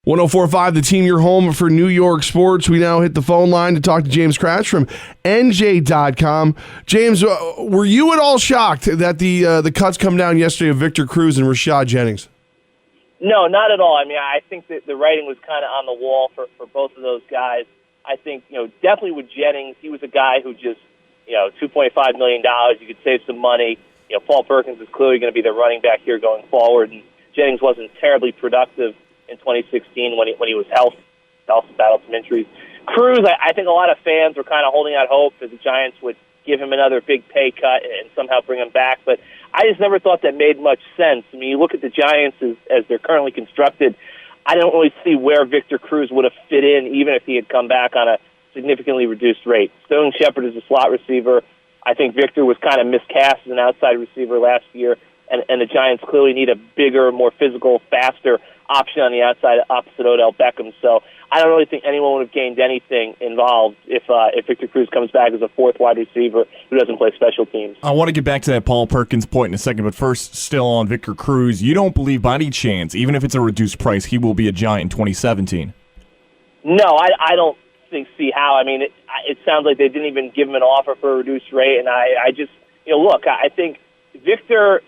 104.5, the team, your home for New York sports. We now hit the phone line to talk to James Kratch from NJ.com. James, were you at all shocked that the cuts come down yesterday of Victor Cruz and Rashad Jennings? No, not at all. I mean, I think that the writing was kind of on the wall for both of those guys. I think, definitely with Jennings, he was a guy who just, $2.5 million, you could save some money. Paul Perkins is clearly going to be the running back here going forward, and Jennings wasn't terribly productive in 2016 when he was healthy. Also battled some injuries. Cruz, I think a lot of fans were kind of holding out hope that the Giants would give him another big pay cut and somehow bring him back, but I just never thought that made much sense. I mean, you look at the Giants as they're currently constructed, I don't really see where Victor Cruz would have fit in, even if he had come back on a significantly reduced rate. Sterling Shepard is a slot receiver. I think Victor was kind of miscast as an outside receiver last year, and the Giants clearly need a bigger, more physical, faster option on the outside opposite Odell Beckham. So I don't really think anyone would have gained anything involved if Victor Cruz comes back as a fourth wide receiver who doesn't play special teams. I want to get back to that Paul Perkins point in a second, but first, still on Victor Cruz, you don't believe by any chance, even if it's a reduced price, he will be a Giant in 2017? No, I don't see how. I mean, it sounds like they didn't even give him an offer for a reduced rate, and I just, look, I think Victor,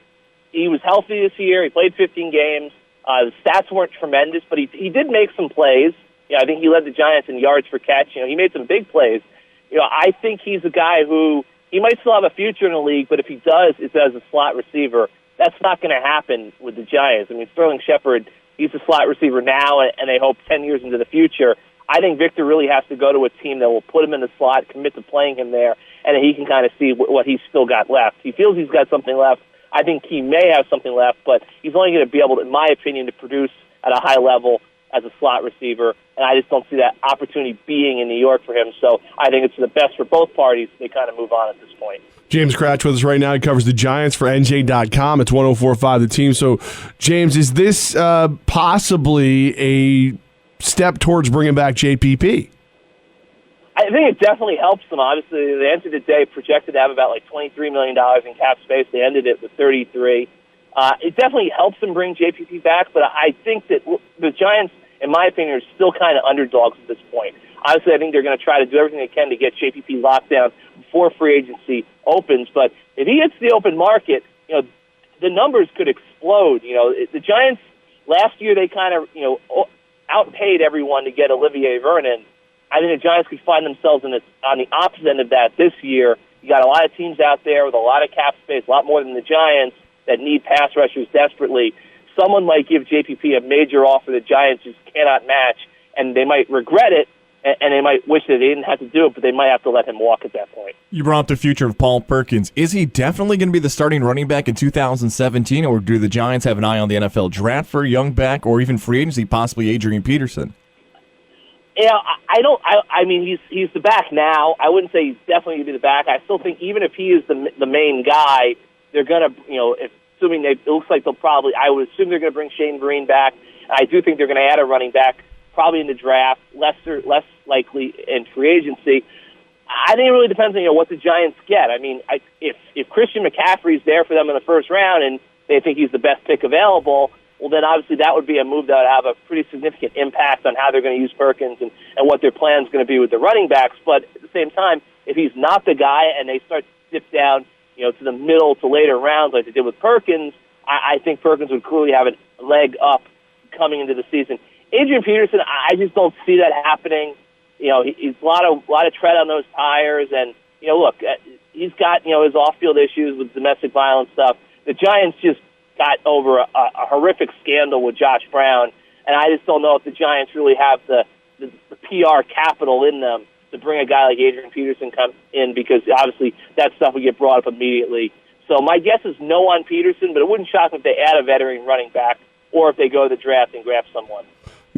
he was healthy this year. He played 15 games. The stats weren't tremendous, but he did make some plays. I think he led the Giants in yards per catch. He made some big plays. I think he's a guy who, he might still have a future in the league, but if he does, it's as a slot receiver. That's not going to happen with the Giants. I mean, Sterling Shepard, he's a slot receiver now, and they hope 10 years into the future. I think Victor really has to go to a team that will put him in the slot, commit to playing him there, and he can kind of see what he's still got left. He feels he's got something left. I think he may have something left, but he's only going to be able, in my opinion, to produce at a high level as a slot receiver, and I just don't see that opportunity being in New York for him. So I think it's the best for both parties. They kind of move on at this point. James Kratch with us right now. He covers the Giants for NJ.com. It's 104.5 the team. So, James, is this possibly a step towards bringing back JPP? I think it definitely helps them. Obviously, they entered the day projected to have about $23 million in cap space. They ended it with 33. It definitely helps them bring JPP back, but I think that the Giants, in my opinion, are still kind of underdogs at this point. Obviously, I think they're going to try to do everything they can to get JPP locked down before free agency opens. But if he hits the open market, the numbers could explode. The Giants last year they kind of outpaid everyone to get Olivier Vernon. I think the Giants could find themselves on the opposite end of that this year. You got a lot of teams out there with a lot of cap space, a lot more than the Giants, that need pass rushers desperately. Someone might give JPP a major offer the Giants just cannot match, and they might regret it, and they might wish that they didn't have to do it, but they might have to let him walk at that point. You brought up the future of Paul Perkins. Is he definitely going to be the starting running back in 2017, or do the Giants have an eye on the NFL draft for a young back, or even free agency, possibly Adrian Peterson? I mean, he's the back now. I wouldn't say he's definitely going to be the back. I still think even if he is the main guy, they're going to, it looks like I would assume they're going to bring Shane Vereen back. I do think they're going to add a running back, probably in the draft, less likely in free agency. I think it really depends on what the Giants get. I mean, if Christian McCaffrey's there for them in the first round and they think he's the best pick available, well, then obviously that would be a move that would have a pretty significant impact on how they're going to use Perkins and what their plan is going to be with the running backs. But at the same time, if he's not the guy and they start to dip down, to the middle to later rounds like they did with Perkins, I think Perkins would clearly have a leg up coming into the season. Adrian Peterson, I just don't see that happening. He's a lot of tread on those tires, and look, he's got his off-field issues with domestic violence stuff. The Giants just got over a horrific scandal with Josh Brown, and I just don't know if the Giants really have the PR capital in them to bring a guy like Adrian Peterson come in, because obviously that stuff would get brought up immediately. So my guess is no on Peterson, but it wouldn't shock me if they add a veteran running back or if they go to the draft and grab someone.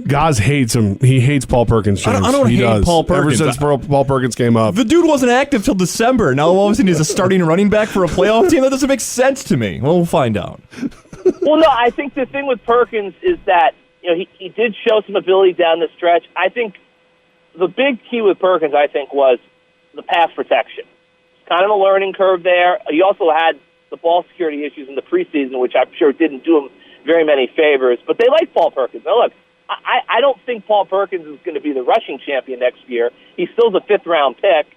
Gaz hates him. He hates Paul Perkins. James. I don't hate Paul Perkins. Ever since Paul Perkins came up. The dude wasn't active till December. Now all of a sudden he's a starting running back for a playoff team? That doesn't make sense to me. Well, we'll find out. Well, no, I think the thing with Perkins is that he did show some ability down the stretch. I think the big key with Perkins, was the pass protection. It's kind of a learning curve there. He also had the ball security issues in the preseason, which I'm sure didn't do him very many favors. But they like Paul Perkins. Now, look, I don't think Paul Perkins is going to be the rushing champion next year. He's still the 5th-round pick,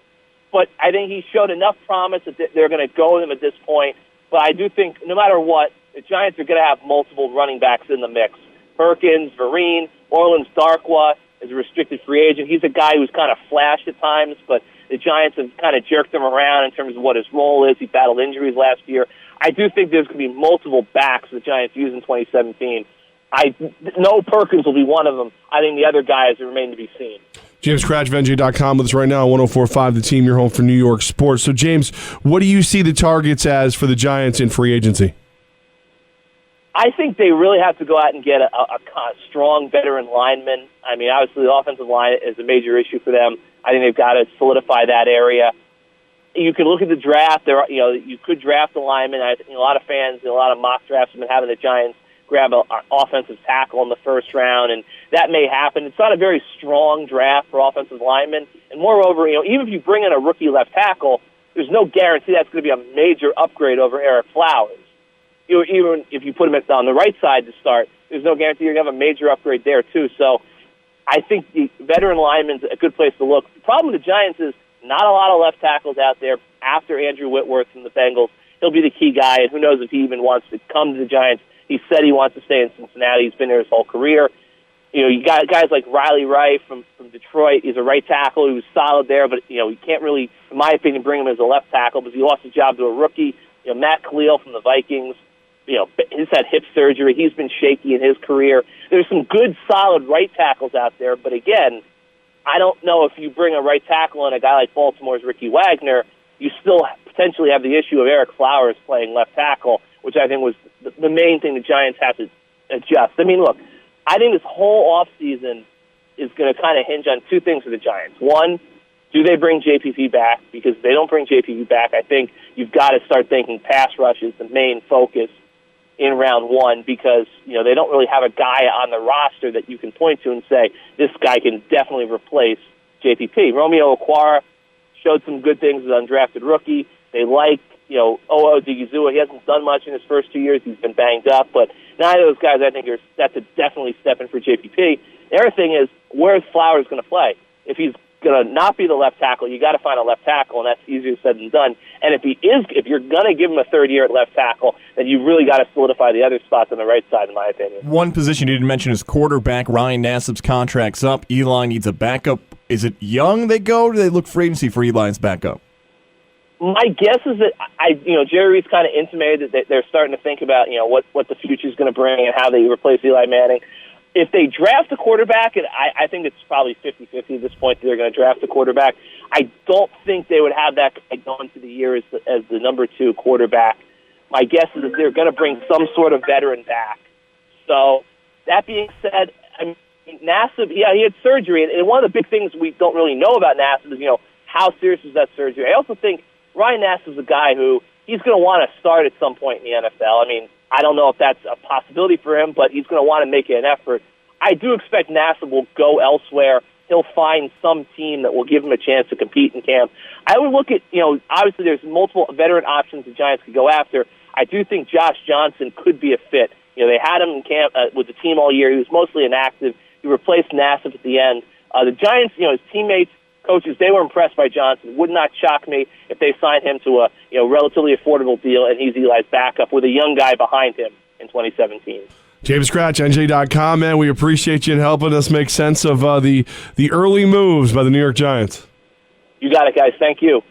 but I think he showed enough promise that they're going to go with him at this point. But I do think no matter what, the Giants are going to have multiple running backs in the mix. Perkins, Vereen, Orleans Darkwa is a restricted free agent. He's a guy who's kind of flashed at times, but the Giants have kind of jerked him around in terms of what his role is. He battled injuries last year. I do think there's going to be multiple backs the Giants use in 2017. I know Perkins will be one of them. I think the other guys remain to be seen. James Kratch of NJ.com with us right now on 104.5 The Team, your home for New York sports. So, James, what do you see the targets as for the Giants in free agency? I think they really have to go out and get a strong veteran lineman. I mean, obviously the offensive line is a major issue for them. I think they've got to solidify that area. You can look at the draft. You could draft a lineman. I think a lot of fans, a lot of mock drafts have been having the Giants grab an offensive tackle in the first round, and that may happen. It's not a very strong draft for offensive linemen. And moreover, even if you bring in a rookie left tackle, there's no guarantee that's going to be a major upgrade over Eric Flowers. Even if you put him on the right side to start, there's no guarantee you're going to have a major upgrade there, too. So I think the veteran lineman's a good place to look. The problem with the Giants is not a lot of left tackles out there after Andrew Whitworth from the Bengals. He'll be the key guy, and who knows if he even wants to come to the Giants. He said he wants to stay in Cincinnati. He's been there his whole career. You got guys like Riley Wright from Detroit. He's a right tackle. He was solid there, but you can't really, in my opinion, bring him as a left tackle because he lost his job to a rookie. Matt Khalil from the Vikings. He's had hip surgery. He's been shaky in his career. There's some good, solid right tackles out there, but again, I don't know if you bring a right tackle and a guy like Baltimore's Ricky Wagner, you still potentially have the issue of Eric Flowers playing left tackle, which I think was the main thing the Giants have to adjust. I mean, look, I think this whole offseason is going to kind of hinge on two things for the Giants. One, do they bring JPP back? Because if they don't bring JPP back, I think you've got to start thinking pass rush is the main focus in round one because, they don't really have a guy on the roster that you can point to and say, this guy can definitely replace JPP. Romeo Okwara showed some good things as an undrafted rookie. They like, O.O. Digizua. He hasn't done much in his first 2 years. He's been banged up, but neither of those guys I think are set to definitely step in for JPP. The other thing is, where's Flowers going to play? If he's going to not be the left tackle, you got to find a left tackle, and that's easier said than done. And if you're going to give him a third year at left tackle, then you really got to solidify the other spots on the right side, in my opinion. One position you didn't mention is quarterback. Ryan Nassib's contract's up. Eli needs a backup. Is it Young they go, or do they look for agency for Eli's backup? My guess is that Jerry Reed's kind of intimated that they're starting to think about what the future is going to bring and how they replace Eli Manning. If they draft a quarterback, and I think it's probably 50-50 at this point that they're going to draft a quarterback, I don't think they would have that guy going into the year as the number 2 quarterback. My guess is that they're going to bring some sort of veteran back. So that being said, I mean, Nassib, he had surgery, and one of the big things we don't really know about Nassib is, how serious is that surgery. I also think Ryan Nassib's a guy who he's going to want to start at some point in the NFL. I mean, I don't know if that's a possibility for him, but he's going to want to make an effort. I do expect Nassib will go elsewhere. He'll find some team that will give him a chance to compete in camp. I would look at, obviously there's multiple veteran options the Giants could go after. I do think Josh Johnson could be a fit. They had him in camp with the team all year. He was mostly inactive. He replaced Nassib at the end. The Giants, his teammates, coaches, they were impressed by Johnson. Would not shock me if they signed him to a relatively affordable deal, and he's Eli's backup with a young guy behind him in 2017. James Kratch, NJ.com, man. We appreciate you in helping us make sense of the early moves by the New York Giants. You got it, guys. Thank you.